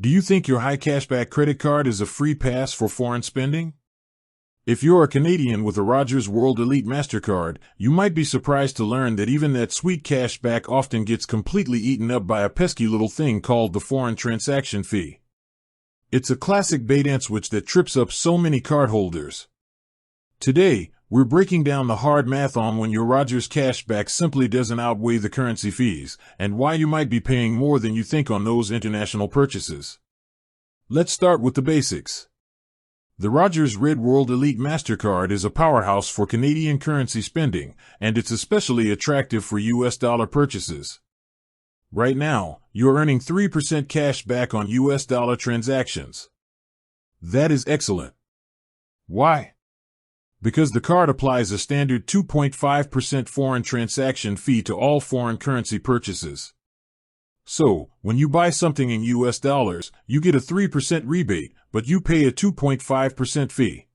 Do you think your high cashback credit card is a free pass for foreign spending? If you're a Canadian with a Rogers World Elite MasterCard, you might be surprised to learn that even that sweet cashback often gets completely eaten up by a pesky little thing called the foreign transaction fee. It's a classic bait-and-switch that trips up so many cardholders. Today, we're breaking down the hard math on when your Rogers cashback simply doesn't outweigh the currency fees, and why you might be paying more than you think on those international purchases. Let's start with the basics. The Rogers Red World Elite MasterCard is a powerhouse for Canadian currency spending, and it's especially attractive for US dollar purchases. Right now, you're earning 3% cash back on US dollar transactions. That is excellent. Why? Because the card applies a standard 2.5% foreign transaction fee to all foreign currency purchases. So, when you buy something in US dollars, you get a 3% rebate, but you pay a 2.5% fee.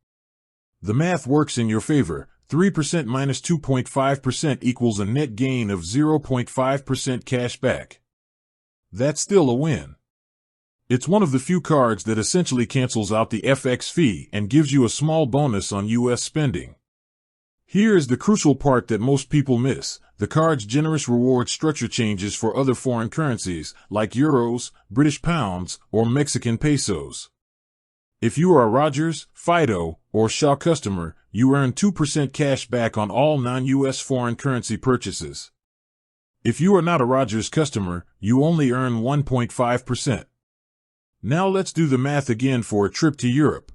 The math works in your favor. 3% minus 2.5% equals a net gain of 0.5% cash back. That's still a win. It's one of the few cards that essentially cancels out the FX fee and gives you a small bonus on US spending. Here is the crucial part that most people miss. The card's generous reward structure changes for other foreign currencies, like euros, British pounds, or Mexican pesos. If you are a Rogers, Fido, or Shaw customer, you earn 2% cash back on all non-US foreign currency purchases. If you are not a Rogers customer, you only earn 1.5%. Now let's do the math again for a trip to Europe.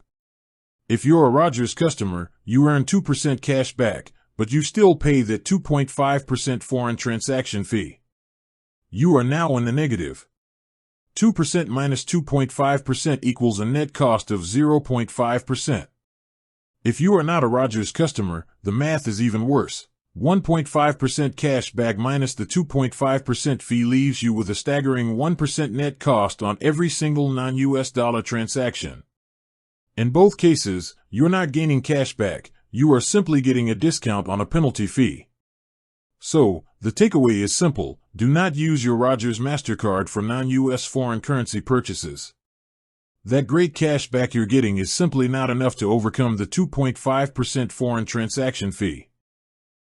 If you're a Rogers customer, you earn 2% cash back, but you still pay that 2.5% foreign transaction fee. You are now in the negative. 2% minus 2.5% equals a net cost of 0.5%. If you are not a Rogers customer, the math is even worse. 1.5% cash back minus the 2.5% fee leaves you with a staggering 1% net cost on every single non-US dollar transaction. In both cases, you're not gaining cash back, you are simply getting a discount on a penalty fee. So, the takeaway is simple: do not use your Rogers MasterCard for non-US foreign currency purchases. That great cash back you're getting is simply not enough to overcome the 2.5% foreign transaction fee.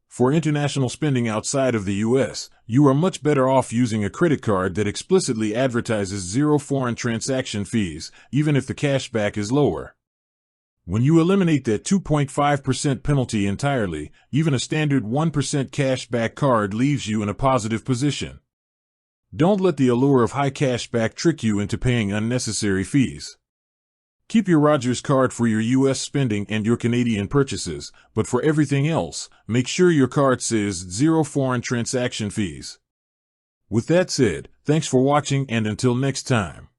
For international spending outside of the US, you are much better off using a credit card that explicitly advertises zero foreign transaction fees, even if the cash back is lower. When you eliminate that 2.5% penalty entirely, even a standard 1% cash back card leaves you in a positive position. Don't let the allure of high cash back trick you into paying unnecessary fees. Keep your Rogers card for your US spending and your Canadian purchases, but for everything else, make sure your card says zero foreign transaction fees. With that said, thanks for watching, and until next time.